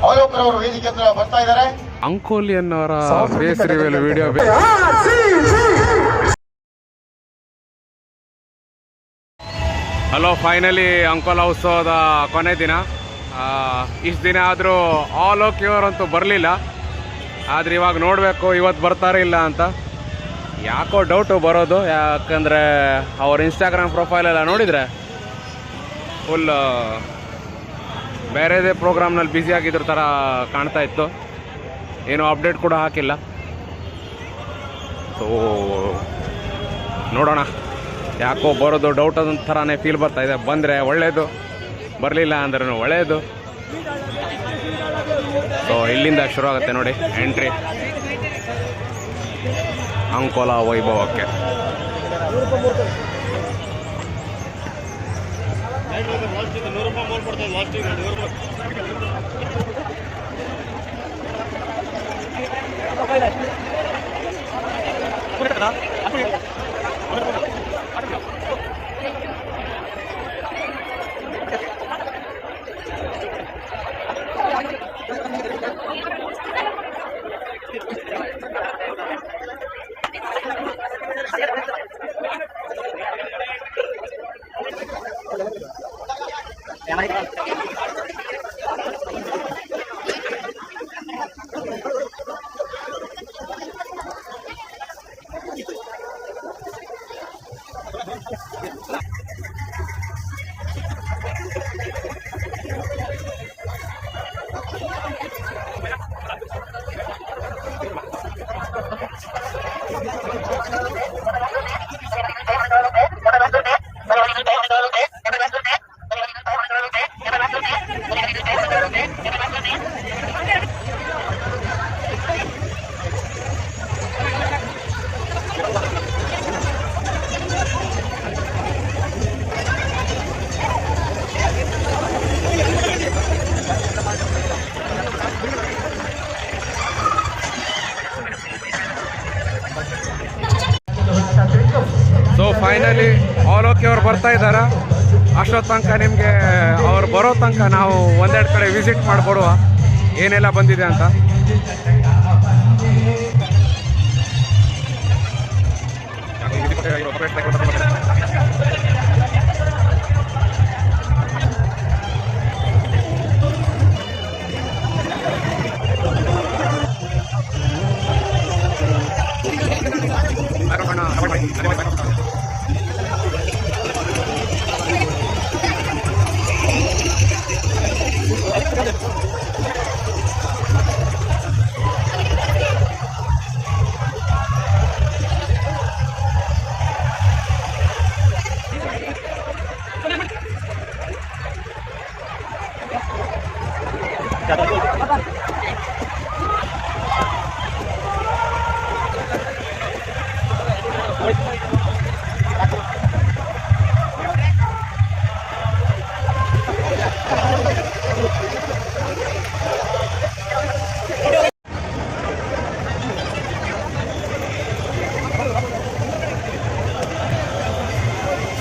ಅವಲೋಕರ್ ಅವರು ವೇದಿಕೆ ಹತ್ರ ಬರ್ತಾ ಇದ್ದಾರೆ. ಅಂಕೋಲಿಯನ್ ಅವರ face reveal video. Hello, finally Ankola ಉತ್ಸವದ ಕೊನೆ ದಿನ. ಇಷ್ಟು ದಿನ ಆದರೂ ಅವಲೋಕಿಯವರಂತೂ ಬರಲಿಲ್ಲ. ಆದರೆ ಇವಾಗ ನೋಡಬೇಕು ಇವತ್ತು ಬರ್ತಾರೆ ಇಲ್ಲ ಅಂತ. ಯಾಕೋ ಡೌಟು ಬರೋದು, ಯಾಕಂದರೆ ಅವ್ರ ಇನ್ಸ್ಟಾಗ್ರಾಮ್ ಪ್ರೊಫೈಲೆಲ್ಲ ನೋಡಿದರೆ ಫುಲ್ ಬೇರೆದೇ ಪ್ರೋಗ್ರಾಮ್ನಲ್ಲಿ ಬ್ಯುಸಿ ಆಗಿದ್ರ ಥರ ಕಾಣ್ತಾ ಇತ್ತು. ಏನೂ ಅಪ್ಡೇಟ್ ಕೂಡ ಹಾಕಿಲ್ಲ. ಸೊ ನೋಡೋಣ, ಯಾಕೋ ಬರೋದು ಡೌಟ್ ಅದಂತ ಥರನೇ ಫೀಲ್ ಬರ್ತಾಯಿದೆ. ಬಂದರೆ ಒಳ್ಳೆಯದು, ಬರಲಿಲ್ಲ ಅಂದ್ರೂ ಒಳ್ಳೆಯದು. ಸೊ ಇಲ್ಲಿಂದ ಶುರು ಆಗುತ್ತೆ ನೋಡಿ ಎಂಟ್ರಿ ಅಂಕೋಲಾ ವೈಭವಕ್ಕೆ. ಸೊ ಫೈನಲಿ ಅವಲೋಕಿಯವ್ರು ಬರ್ತಾ ಇದ್ದಾರೆ. ಅಷ್ಟೊತ್ತು ತನಕ ನಿಮಗೆ ಅವ್ರು ಬರೋ ತನಕ ನಾವು ಒಂದೆರಡು ಕಡೆ ವಿಸಿಟ್ ಮಾಡಿಕೊಡುವ ಏನೆಲ್ಲ ಬಂದಿದೆ ಅಂತ.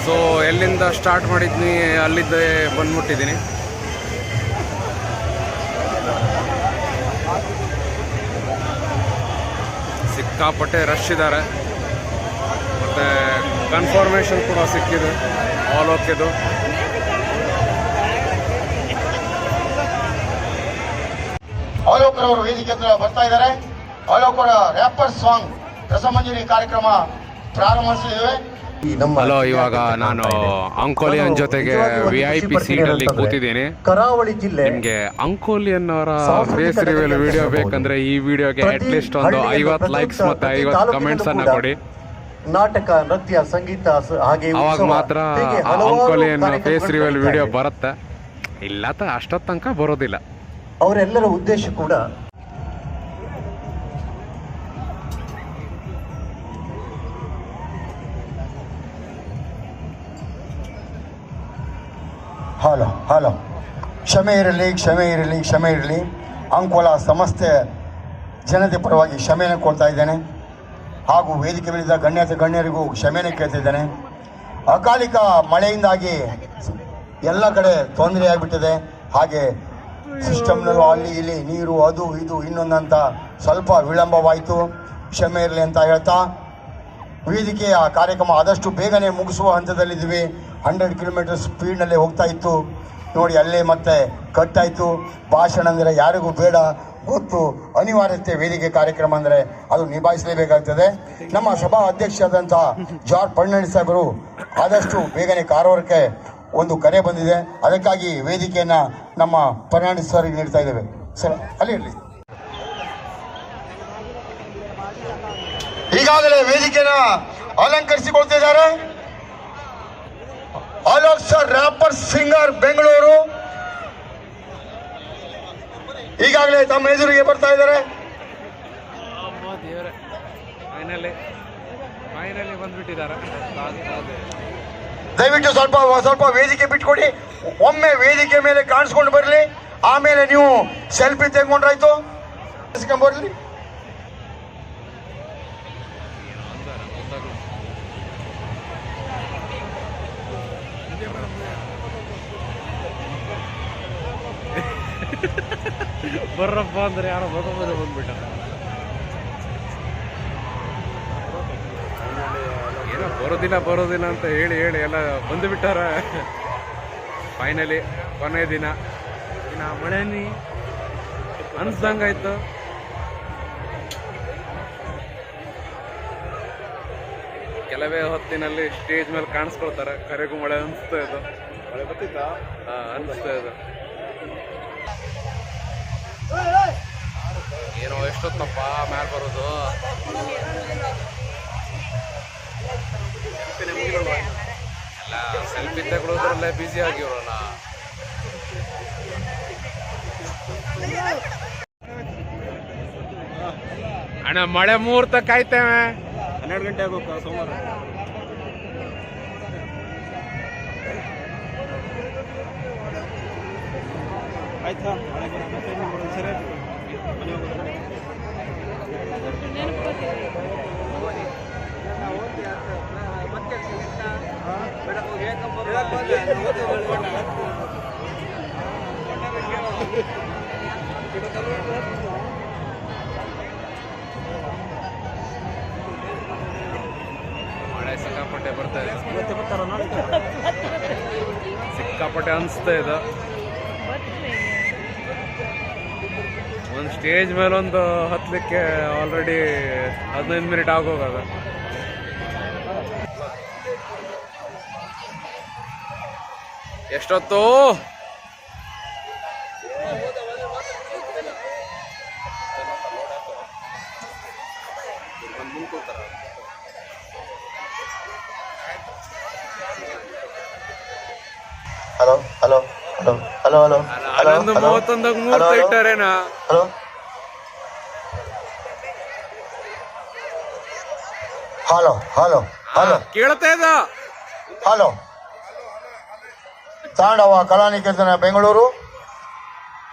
ಸೊ ಎಲ್ಲಿಂದ ಸ್ಟಾರ್ಟ್ ಮಾಡಿದ್ನಿ ಅಲ್ಲಿದ್ದೇ ಬಂದ್ಬಿಟ್ಟಿದ್ದೀನಿ. ಸಿಕ್ಕಾಪಟ್ಟೆ ರಶ್ ಇದ್ದಾರೆ. ಮತ್ತು ಕನ್ಫರ್ಮೇಷನ್ ಕೂಡ ಸಿಕ್ಕಿದೆ ಅವಲೋಕಿದು. ಅವಲೋಕರ್ ಅವರು ವೇದಿಕೆ ಹತ್ರ ಬರ್ತಾ ಇದ್ದಾರೆ. ಅವಲೋಕರ ರ್ಯಾಪರ್ ಸಾಂಗ್ ರಸಮಂಜರಿ ಕಾರ್ಯಕ್ರಮ ಪ್ರಾರಂಭಿಸಲಿವೆ. ಹಲೋ, ಇವಾಗ ನಾನು ಅಂಕೋಲಿಯನ್ ಜೊತೆಗೆ VIP ಸೀಟ್ ಅಲ್ಲಿ ಕೂತಿದ್ದೀನಿ. ಕರಾವಳಿ ಜಿಲ್ಲೆ. ನಿಮ್ಗೆ ಅಂಕೋಲಿಯನ್ ಅವರ ಫೇಸ್ ರಿವೀಲ್ ವಿಡಿಯೋ ಬೇಕಂದ್ರೆ ಈ ವಿಡಿಯೋಗೆ ಅಟ್ಲೀಸ್ಟ್ ಒಂದು 50 ಲೈಕ್ಸ್ ಮತ್ತೆ 50 ಕಮೆಂಟ್ಸ್ ಅನ್ನ ಕೊಡಿ. ನಾಟಕ, ನೃತ್ಯ, ಸಂಗೀತ ಹಾಗೆ ಅವಾಗ ಮಾತ್ರ ಅಂಕೋಲಿಯನ್ ಫೇಸ್ ರಿವೀಲ್ ವಿಡಿಯೋ ಬರುತ್ತೆ. ಇಲ್ಲ ಅಷ್ಟೊತ್ತು ತನಕ ಬರೋದಿಲ್ಲ. ಅವರೆಲ್ಲರ ಉದ್ದೇಶ ಕೂಡ ಹಲೋ ಹಲೋ ಕ್ಷಮೆ ಇರಲಿ, ಕ್ಷಮೆ ಇರಲಿ, ಕ್ಷಮೆ ಇರಲಿ. ಅಂಕೋಲಾ ಸಮಸ್ತ ಜನತೆ ಪರವಾಗಿ ಕ್ಷಮೆಯನ್ನು ಕೊಡ್ತಾ ಇದ್ದೇನೆ. ಹಾಗೂ ವೇದಿಕೆ ಮೇಲಿದ್ದ ಗಣ್ಯರಿಗೂ ಕ್ಷಮೆಯನ್ನು ಕೇಳ್ತಿದ್ದೇನೆ. ಅಕಾಲಿಕ ಮಳೆಯಿಂದಾಗಿ ಎಲ್ಲ ಕಡೆ ತೊಂದರೆ ಆಗಿಬಿಟ್ಟಿದೆ. ಹಾಗೆ ಸಿಸ್ಟಮ್ನಲ್ಲೂ ಅಲ್ಲಿ ಇಲ್ಲಿ ನೀರು ಅದು ಇದು ಇನ್ನೊಂದಂತ ಸ್ವಲ್ಪ ವಿಳಂಬವಾಯಿತು, ಕ್ಷಮೆ ಇರಲಿ ಅಂತ ಹೇಳ್ತಾ ವೇದಿಕೆಯ ಕಾರ್ಯಕ್ರಮ ಆದಷ್ಟು ಬೇಗನೆ ಮುಗಿಸುವ ಹಂತದಲ್ಲಿದ್ದೀವಿ. 100 ಕಿಲೋಮೀಟರ್ ಸ್ಪೀಡ್ನಲ್ಲೇ ಹೋಗ್ತಾ ಇತ್ತು ನೋಡಿ, ಅಲ್ಲೇ ಮತ್ತೆ ಕಟ್ಟಾಯಿತು. ಭಾಷಣ ಅಂದರೆ ಯಾರಿಗೂ ಬೇಡ ಗೊತ್ತು, ಅನಿವಾರ್ಯತೆ ವೇದಿಕೆ ಕಾರ್ಯಕ್ರಮ ಅಂದರೆ ಅದು ನಿಭಾಯಿಸಲೇಬೇಕಾಗ್ತದೆ. ನಮ್ಮ ಸಭಾ ಅಧ್ಯಕ್ಷರಾದಂಥ ಜಾರ್ಜ್ ಫರ್ನಾಂಡಿಸ್ ಸಾಹೇಬರು ಆದಷ್ಟು ಬೇಗನೆ ಕಾರವಾರಕ್ಕೆ ಒಂದು ಕರೆ ಬಂದಿದೆ, ಅದಕ್ಕಾಗಿ ವೇದಿಕೆಯನ್ನು ನಮ್ಮ ಫರ್ನಾಂಡಿಸ್ ಸರ್ಗೆ ನೀಡ್ತಾ ಇದ್ದೇವೆ. ಸರ್ ಅಲ್ಲಿ ಇರಲಿ. ಈಗಾಗಲೇ ವೇದಿಕೆನ ಅಲಂಕರಿಸಿಕೊಳ್ತಿದ್ದಾರೆ Alok sir, rapper singer Bengaluru. ಈಗಾಗಲೇ ತಮ್ಮ ಎದುರಿಗೆ ಬರ್ತಾ ಇದ್ದಾರೆ. ಫೈನಲಿ ಬಂದ್ಬಿಟ್ಟಿದ್ದಾರೆ. ದಯವಿಟ್ಟು ಸ್ವಲ್ಪ ವೇದಿಕೆ ಬಿಟ್ಕೊಡಿ, ಒಮ್ಮೆ ವೇದಿಕೆ ಮೇಲೆ ಕಾಣಿಸ್ಕೊಂಡು ಬರಲಿ, ಆಮೇಲೆ ನೀವು ಸೆಲ್ಫಿ ತೆಗೆದುಕೊಂಡ್ರಾಯ್ತು. ಬರ್ಲಿ. ಬರ್ರಪ್ಪ ಅಂದ್ರೆ ಯಾರೋ ಬಂದ್ಬಿಟ್ಟ. ಏನೋ ಬರೋದಿಲ್ಲ ಅಂತ ಹೇಳಿ ಎಲ್ಲ ಬಂದು ಬಿಟ್ಟಾರ. ಫೈನಲಿ ಕೊನೆ ದಿನ ಮಳೆನಿ ಅನ್ಸ್ದಂಗಾಯ್ತು. ಕೆಲವೇ ಹೊತ್ತಿನಲ್ಲಿ ಸ್ಟೇಜ್ ಮೇಲೆ ಕಾಣಿಸ್ಕೊಳ್ತಾರೆ, ಕರೆಗೂ ಮಳೆ ಅನಿಸ್ತಾ ಇದು. ಮಳೆ ಬರ್ತಿತ್ತಾ? ಅನಿಸ್ತಾ ಇದು. ಏನೋ ಎಷ್ಟೊತ್ತಪ್ಪ ಮ್ಯಾಲ್ ಬರೋದು. ಎಲ್ಲ ಸೆಲ್ಫಿ ತಗೊಳ್ಳೋದ್ರಲ್ಲೇ ಬ್ಯುಸಿ ಆಗಿರೋಲ್ಲ. ಅಣ್ಣ ಮಳೆ ಮುಹೂರ್ತ ಕಾಯ್ತೇವೆ. 12 ಗಂಟೆ ಆಗೋಕ್ಕ ಸೋಮವಾರ. ಆಯ್ತಾ ಸರಿ ಮಳೆ ಸಿಕ್ಕಾಪಟ್ಟೆ ಬರ್ತಾ ಇದೆ, ಸಿಕ್ಕಾಪಟ್ಟೆ ಅನಿಸ್ತಾ ಇದೆ. ಒಂದು ಸ್ಟೇಜ್ ಮೇಲೆ ಒಂದು ಹತ್ತಲಿಕ್ಕೆ ಆಲ್ರೆಡಿ 15 ಮಿನಿಟ್ ಆಗೋಗದ. ಎಷ್ಟೊತ್ತು hello hello hello hello hello 11:31 ಮುಹೂರ್ತ ಇಟ್ಟಾರೇನಾ? ಹಲೋ ಹಲೋ ಹಲೋ ಹಲೋ ಕೇಳ್ತಾ ಇದ್ದ. ಹಲೋ ತಾಂಡವ ಕಲಾನಿಕೇತನ ಬೆಂಗಳೂರು.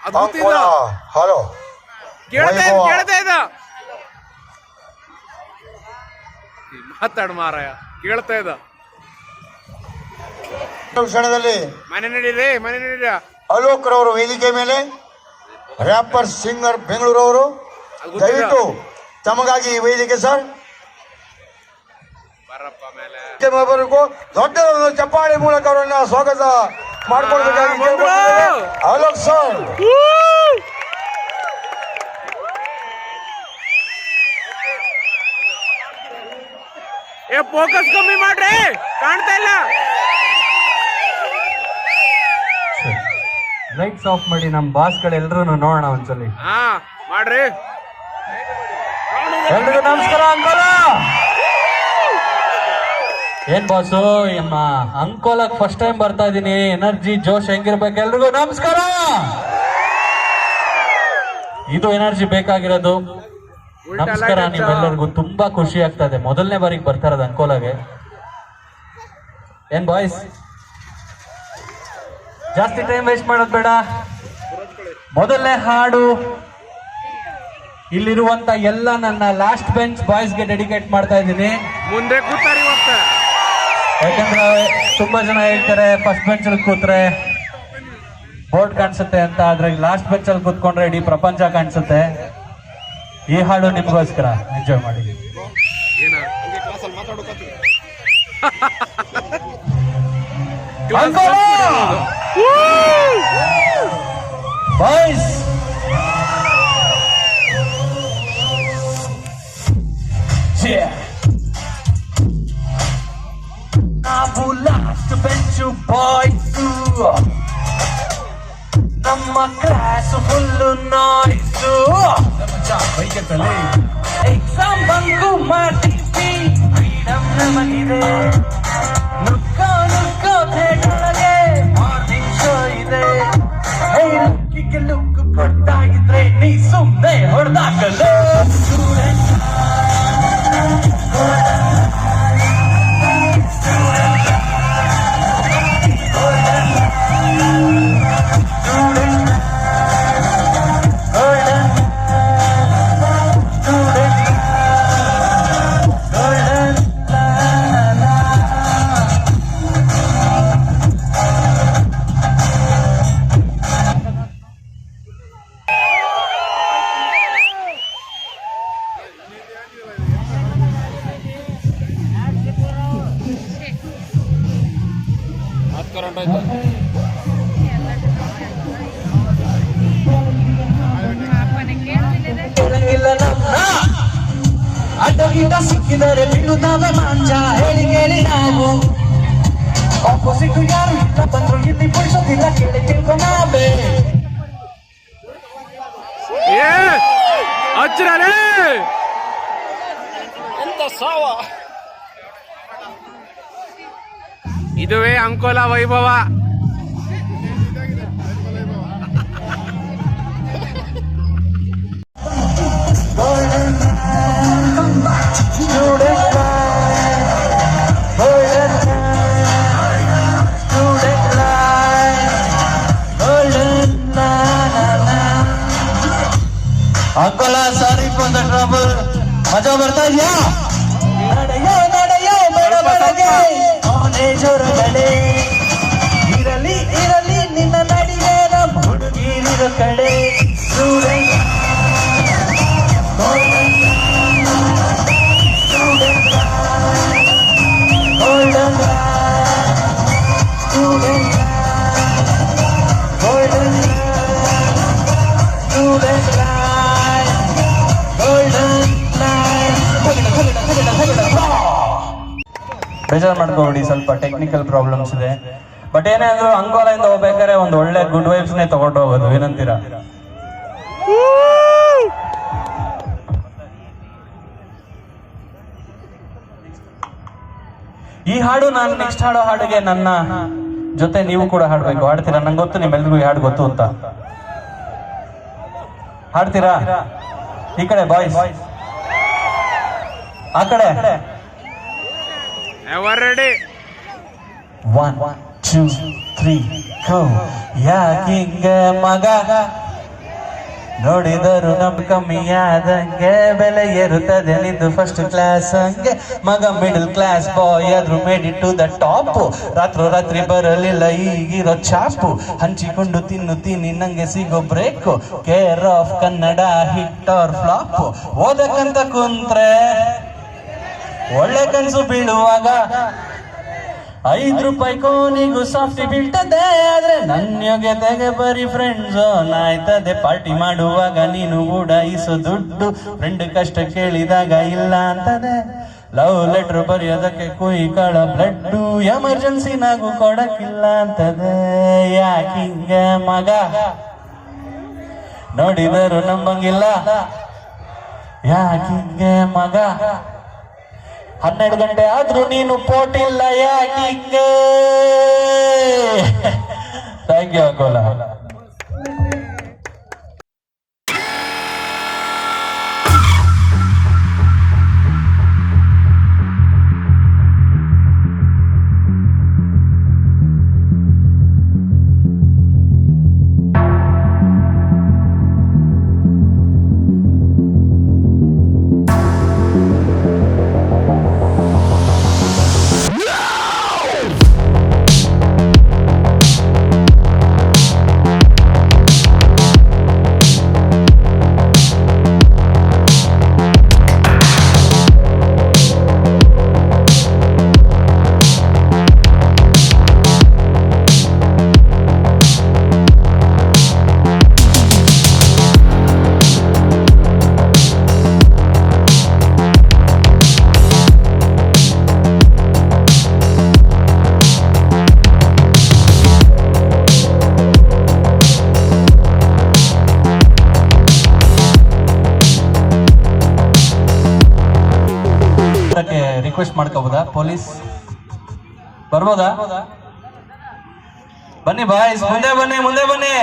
ಅದ್ಭುತ. ಹಲೋ ಕೇಳ್ತಾ ಇದ್ದ. ಮಾತಾಡು ಮಾರಾಯ, ಕೇಳ್ತಾ ಇದ್ದ. ಕ್ಷಣದಲ್ಲಿ ಮನೆ ನಡೀರಿ. ಅಲೋಕ್ ರವರು ವೇದಿಕೆ ಮೇಲೆ, ರ್ಯಾಪರ್ ಸಿಂಗರ್ ಬೆಂಗಳೂರು ಅವರು ದಯವಿಟ್ಟು ತಮಗಾಗಿ ವೇದಿಕೆ ಸರ್ ಬರಪ್ಪ ಮೇಲೆ ಬರಬೇಕು. ದೊಡ್ಡ ಚಪ್ಪಾಳೆ ಮೂಲಕ ಅವರನ್ನ ಸ್ವಾಗತ ಮಾಡ್ಕೊಳ್ಬೇಕಾಗಿ ಅಲೋಕ್ ಸರ್. ಫೋಕಸ್ ಕಮ್ಮಿ ಮಾಡ್ರಿ, ಕಾಣ್ತಾ ಇಲ್ಲ. ಲೈಟ್ಸ್ ಆಫ್ ಮಾಡಿ ನಮ್ಮ ಬಾಸ್ಗಳೆಲ್ಲರೂ ನೋಡೋಣ ಒಂದ್ಸಲಿ. ಮಾಡ್ರಿ. ಎಲ್ರಿಗೂ ನಮಸ್ಕಾರ. ಅಂಕೋಲ ಏನ್ ಬಾಸು, ನಮ್ಮ ಅಂಕೋಲಕ್ ಫಸ್ಟ್ ಟೈಮ್ ಬರ್ತಾ ಇದೀನಿ. ಎನರ್ಜಿ ಜೋಶ್ ಹೆಂಗಿರ್ಬೇಕು? ಎಲ್ರಿಗೂ ನಮಸ್ಕಾರ. ಇದು ಎನರ್ಜಿ ಬೇಕಾಗಿರೋದು. ನಮಸ್ಕಾರ ನಿಮ್ಮೆಲ್ಲರಿಗೂ. ತುಂಬಾ ಖುಷಿ ಆಗ್ತಾ ಇದೆ, ಮೊದಲನೇ ಬಾರಿಗೆ ಬರ್ತಾ ಇರೋದು ಅಂಕೋಲಾಗೆ. ಏನ್ ಬಾಯ್ಸ್, ಜಾಸ್ತಿ ಟೈಮ್ ವೇಸ್ಟ್ ಮಾಡೋದು ಬೇಡ. ಮೊದಲನೇ ಹಾಡು ಇಲ್ಲಿರುವಂತ ಎಲ್ಲ ನನ್ನ ಲಾಸ್ಟ್ ಬೆಂಚ್ ಬಾಯ್ಸ್ಗೆ ಡೆಡಿಕೇಟ್ ಮಾಡ್ತಾ ಇದ್ದೀನಿ. ಮುಂದೆ ಕೂತಾರ ಇವತ್ತು, ಯಾಕಂದ್ರೆ ತುಂಬಾ ಜನ ಹೇಳ್ತಾರೆ ಫಸ್ಟ್ ಬೆಂಚ್ ಅಲ್ಲಿ ಕೂತ್ರೆ ಬೋರ್ಡ್ ಕಾಣಿಸುತ್ತೆ ಅಂತ, ಆದ್ರೆ ಲಾಸ್ಟ್ ಬೆಂಚ್ ಅಲ್ಲಿ ಕುತ್ಕೊಂಡ್ರೆ ಇಡೀ ಪ್ರಪಂಚ ಕಾಣಿಸುತ್ತೆ. ಈ ಹಾಡು ನಿಮಗೋಸ್ಕರ, ಎಂಜಾಯ್ ಮಾಡಿ. ಬಾಯ್ಸ್, ನಾವು ಲಾಸ್ಟ್ ಬೆಂಚು ಬಾಯ್ಸು, ನಮ್ಮ ಕ್ಲಾಸ್ ಫುಲ್ಲು ನಾಯ್ಸು, ಎಕ್ಸಾಮ್ ಬಂದು ಮಾಡಿದ್ವಿ, ಫ್ರೀಡಮ್ ನಮಗಿದೆ, ನುಕ್ಕೋ ನುಕ್ಕೋ ಥೇಟರ್ಗೆ ಮಾರ್ನಿಂಗ್ ಶೋ ಇದೆ, ಲುಕ್ಕಿಗೆ ಲುಕ್ ಕೊಡ್ತಾ ಇದ್ರೆ ನೀ ಸುಮ್ಮನೆ ಹೊಡೆದಾಕಲು. ಅಡ್ಡಗಿಡ್ಡ ಸಿಕ್ಕಿದರೆ ಬಿಡುತ್ತಾವೆ ಮಾಂಜ, ಹೇಳಿ ಕೇಳಿ ನಾವು ಆಪೋಸಿಟ್ ಯಾರು ಇಲ್ಲ ಬಂದ್ರು ಇಲ್ಲಿ ಬಿಡಿಸೋದಿಲ್ಲ, ಕೇಳಿ ತಿಳ್ಕೊ ನಾವೇ. ಇದುವೇ ಅಂಕೋಲ ವೈಭವ. Ankola, sorry for the trouble. ಮಜಾ ಬರ್ತಾ ಇದೆಯಾ? ನಡೆಯೋ ನಡೆಯೋ ಬೇಡ ಬೆಳಗ್ಗೆ ಕಾಲೇಜ್ ಹೊರಗಡೆ, ಇರಲಿ ಇರಲಿ ನಿನ್ನ ನಡಿಗೆ ನಮ್ಮ ಹುಡುಗಿರಿರೋ ಕಡೆ. ಸ್ಟೂಡೆಂಟ್ ಬೇಜಾರು ಮಾಡ್ಕೋಬೇಡಿ, ಸ್ವಲ್ಪ ಟೆಕ್ನಿಕಲ್ ಪ್ರಾಬ್ಲಮ್ಸ್ ಇದೆ. ಬಟ್ ಏನೇ ಅಂದ್ರು ಅಂಗೋಲದಿಂದ ಹೋಗ್ಬೇಕಾದ್ರೆ ಒಂದು ಒಳ್ಳೆ ಗುಡ್ ವೈಬ್ಸ್ನೇ ತಗೊಂಡು ಹೋಗೋದು, ಏನಂತೀರಾ? ಈ ಹಾಡು ನಾನು ನೆಕ್ಸ್ಟ್ ಹಾಡೋ ಹಾಡಿಗೆ ನನ್ನ ಜೊತೆ ನೀವು ಕೂಡ ಹಾಡ್ಬೇಕು. ಹಾಡ್ತೀರಾ? ನಂಗೆ ಗೊತ್ತು ನಿಮ್ಮೆಲ್ರಿಗೂ ಈ ಹಾಡು ಗೊತ್ತು ಅಂತ. ಹಾಡ್ತೀರಾ? ಈ ಕಡೆ ಬಾಯ್ಸ್, ಆ ಕಡೆ. ರೆಡಿ? 1 2 3 ಗೋ. ಯಾಕಿಂಗ ಮಗ ನೋಡಿದರು ನಮ್ ಕಮ್ಮಿಯಾದಂಗೆ, ಬೆಲೆ ಏರುತ್ತದೆ ನಿಂದು ಫಸ್ಟ್ ಕ್ಲಾಸ್ ಹಂಗೆ. ಮಗ ಮಿಡಲ್ ಕ್ಲಾಸ್ ಬಾಯ್ ಆದ್ರೂ made it to the top. ರಾತ್ರಿ ಬರಲಿಲ್ಲ ಈಗಿರೋ ಚಾಪು, ಹಂಚಿಕೊಂಡು ತಿನ್ನುತ್ತೀನಿ ನಂಗೆ ಸಿಗೋ break. Care of Kannada hit or flop. ಓದಕ್ಕಂತ ಕುಂತ್ರೆ ಒಳ್ಳೆ ಕನ್ಸು ಬೀಳುವಾಗ, 5 ರೂಪಾಯಿ ಕೋನಿಗೂ ಸಾಫ್ಟಿ ಬೀಳ್ತದೆ, ಆದ್ರೆ ನನ್ನ ಯೋಗ್ಯತೆಗೆ ಬರೀ ಫ್ರೆಂಡ್ಸ್ ಆಯ್ತದೆ. ಪಾರ್ಟಿ ಮಾಡುವಾಗ ನೀನು ಉಡಾಯಿಸೋ ದುಡ್ಡು, ಫ್ರೆಂಡ್ ಕಷ್ಟ ಕೇಳಿದಾಗ ಇಲ್ಲ ಅಂತದೆ. ಲವ್ ಲೆಟರ್ ಬರೆಯೋದಕ್ಕೆ ಕುಯ್ಕಳ ಬ್ಲಡ್ಡು, ಎಮರ್ಜೆನ್ಸಿ ನಾಗು ಕೊಡಕ್ಕಿಲ್ಲ ಅಂತದೆ. ಯಾಕಿಂಗ ಮಗ ನೋಡಿದರು ನಂಬಂಗಿಲ್ಲ, ಯಾಕಿಂಗೆ ಮಗ 12 ಗಂಟೆ ಆದ್ರೂ ನೀನು ಪೋಟಿಲ್ಲ ಯಾಕಿಂಗೆ. Thank you Ankola. ರಿಕ್ವೆಸ್ಟ್ ಮಾಡ್ಕೋಬೋದಾ? ಪೊಲೀಸ್ ಬರ್ಬೋದಾ? ಬನ್ನಿ ಬಾಯ್ಸ್, ಮುಂದೆ ಬನ್ನಿ.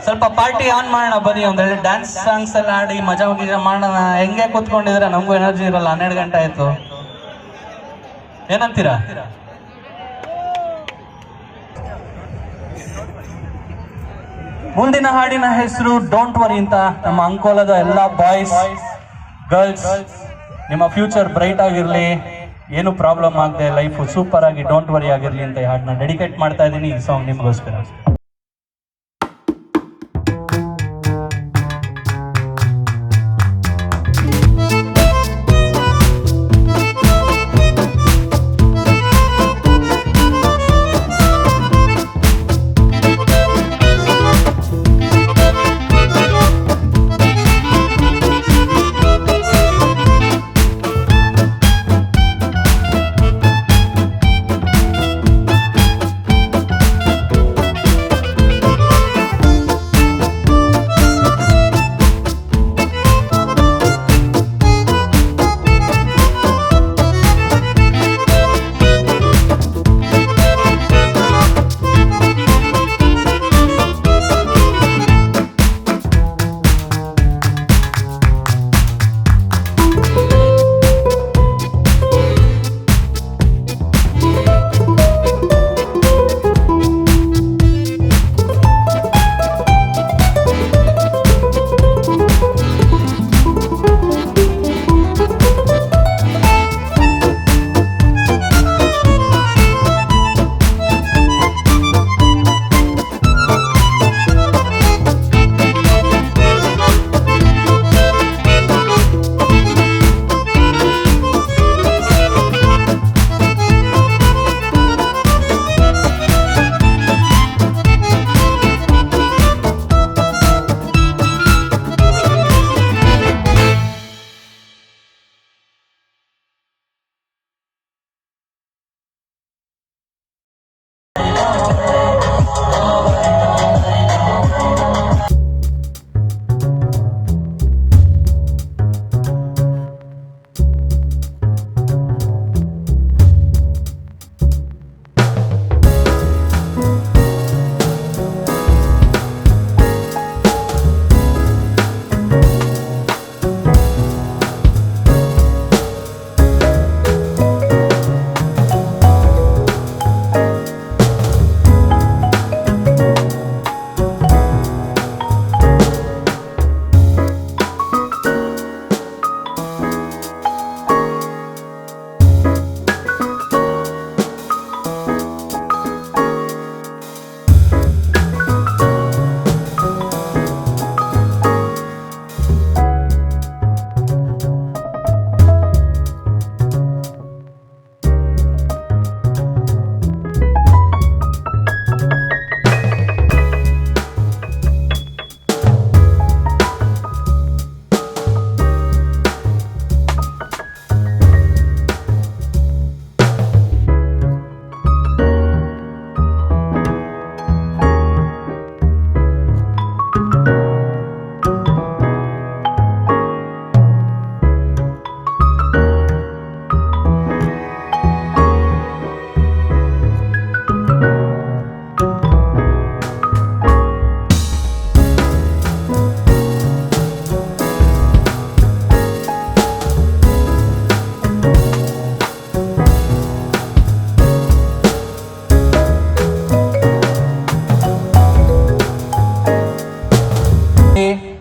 ಸ್ವಲ್ಪ ಪಾರ್ಟಿ ಆನ್ ಮಾಡೋಣ ಬನ್ನಿ. ಒಂದೆರಡು ಡ್ಯಾನ್ಸ್ ಸಾಂಗ್ಸ್ ಎಲ್ಲ ಆಡಿ ಮಜಾ ಮಾಡೋಣ. ಹೆಂಗೆ ಕೂತ್ಕೊಂಡಿದ್ರೆ ನಮಗೂ ಎನರ್ಜಿ ಇರಲ್ಲ. 12 ಗಂಟೆ ಆಯ್ತು. ಏನಂತೀರಾ? ಮುಂದಿನ ಹಾಡಿನ ಹೆಸರು ಡೋಂಟ್ ವರಿ ಅಂತ. ನಮ್ಮ ಅಂಕೋಲದ ಎಲ್ಲ ಬಾಯ್ಸ್ ಗರ್ಲ್ಸ್, ನಿಮ್ಮ ಫ್ಯೂಚರ್ ಬ್ರೈಟ್ ಆಗಿರ್ಲಿ, ಏನು ಪ್ರಾಬ್ಲಮ್ ಆಗದೆ ಲೈಫ್ ಸೂಪರ್ ಆಗಿ ಡೋಂಟ್ ವರಿ ಆಗಿರ್ಲಿ ಅಂತ ಈ ಹಾಡನ್ನ ಡೆಡಿಕೇಟ್ ಮಾಡ್ತಾ ಇದ್ದೀನಿ. ಈ ಸಾಂಗ್ ನಿಮಗೋಸ್ಕರ.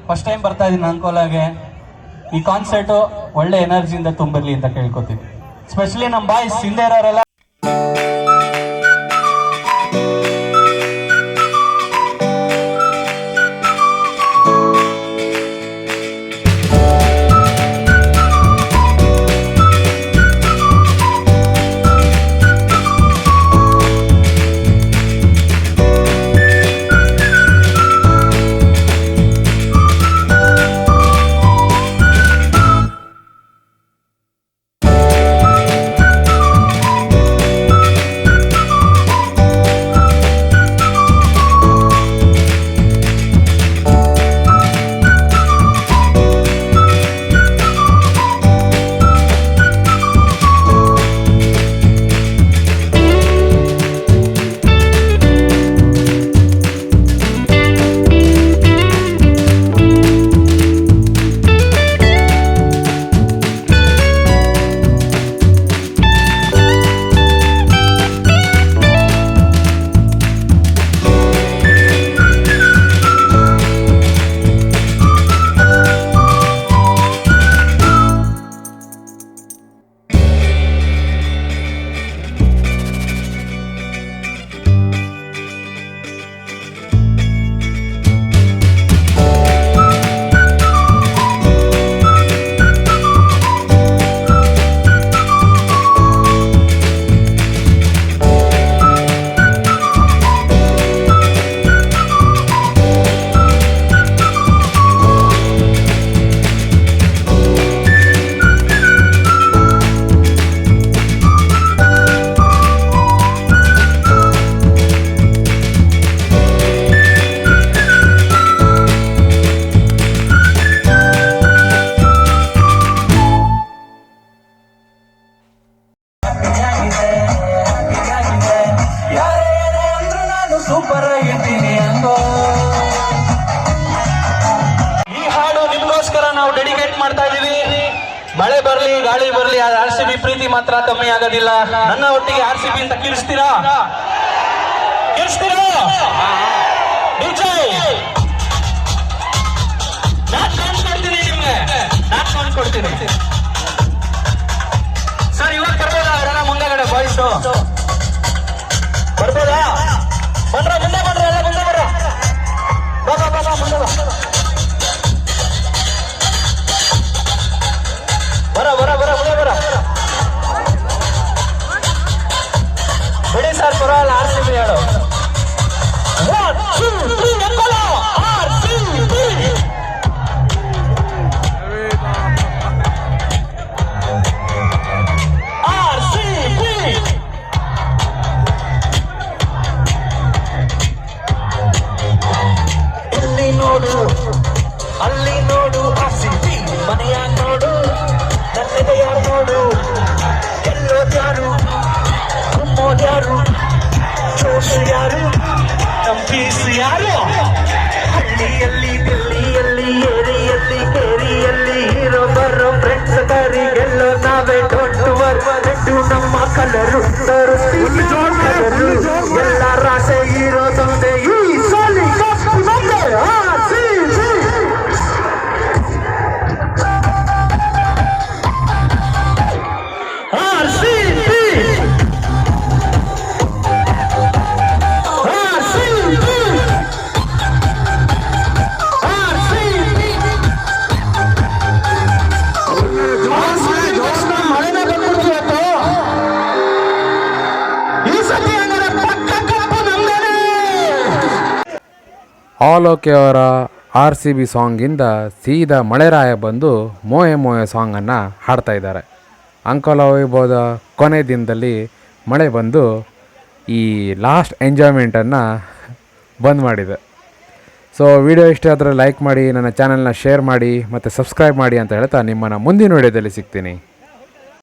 ಫಸ್ಟ್ ಟೈಮ್ ಬರ್ತಾ ಇದ್ದೀನಿ ಅಂಕೋಲಾಗೆ. ಈ ಕಾನ್ಸರ್ಟು ಒಳ್ಳೆ ಎನರ್ಜಿಯಿಂದ ತುಂಬಿರ್ಲಿ ಅಂತ ಕೇಳ್ಕೊತೀನಿ. ಸ್ಪೆಷಲಿ ನಮ್ಮ ಬಾಯ್ಸ್ ಹಿಂದೆ ಇರೋರೆಲ್ಲ ಮಾಡ್ತಾ ಇದೀವಿ. ಮಳೆ ಬರ್ಲಿ ಗಾಳಿ ಬರ್ಲಿ RCB ಪ್ರೀತಿ ಮಾತ್ರ ಕಮ್ಮಿ ಆಗೋದಿಲ್ಲ. ನನ್ನ ಒಟ್ಟಿಗೆ RCB ಅಂತ ಕಿರಿಸ್ತೀರಾ? ನಾನು ಕೊಡ್ತೀನಿ ಸರ್. ಇವಾಗ ಬರ್ಬೋದಾ ಅವರೆಲ್ಲ ಮುಂದೆಗಡೆ ಬಾಯ್ಸ್ ಬರ್ಬೋದಾ? ಬಂದ್ರ ಮುಂದೆ ಬಂದ್ರ ಎಲ್ಲ ಮುಂದೆ ಬರ ಮುಂದೆ ಬರ ಮುಂದೆ ಬರ ಬಿಡಿ ಸರ್ ಪರವಾಗಿಲ್ಲ. RCB ಹೇಳು. 1 2 3 RCB. ಅಲ್ಲಿ ನೋಡು RCB ಮನೆಯ ನೋಡು, ನನ್ನೆದೆಯ ನೋಡು, ಎಲ್ಲೋದ್ಯಾರು ಕುಮ್ಮೋದ್ಯಾರು, ಜೋಶ್ ಯಾರು, ಪೀಸ್ ಯಾರು, ಹಳ್ಳಿಯಲ್ಲಿ ದಿಲ್ಲಿಯಲ್ಲಿ ಏರಿಯಲ್ಲಿ ಕೇರಿಯಲ್ಲಿ ಹೀರೋ ಬರೋ ಫ್ರೆಂಡ್ಸ್ ಕರಿಗೆಲ್ಲೋ ನಾವೇ ದೊಡ್ಡವರು. ನಮ್ಮ ಕಲರು ಕಲರು ಎಲ್ಲ ರಾಸೆ ಇರೋದೊಂದೇ ಈ ಸೋಲಿ ಕಪ್ಪು ನಮ್ದೇ RCB. ಆಲ್ ಓಕೆ ಅವರ RCB ಸಾಂಗಿಂದ ಸೀದಾ ಮಳೆರಾಯ ಬಂದು ಮೋಯೆ ಮೋಯೆ ಸಾಂಗನ್ನು ಹಾಡ್ತಾ ಇದ್ದಾರೆ. ಅಂಕೋಲಾ ವೈಭವದ ಕೊನೆ ದಿನದಲ್ಲಿ ಮಳೆ ಬಂದು ಈ ಲಾಸ್ಟ್ ಎಂಜಾಯ್ಮೆಂಟನ್ನು ಬಂದ್ ಮಾಡಿದೆ. ಸೊ ವಿಡಿಯೋ ಇಷ್ಟ ಆದರೆ ಲೈಕ್ ಮಾಡಿ, ನನ್ನ ಚಾನಲ್ನ ಶೇರ್ ಮಾಡಿ ಮತ್ತು ಸಬ್ಸ್ಕ್ರೈಬ್ ಮಾಡಿ ಅಂತ ಹೇಳ್ತಾ ನಿಮ್ಮನ್ನು ಮುಂದಿನ ವಿಡಿಯೋದಲ್ಲಿ ಸಿಗ್ತೀನಿ.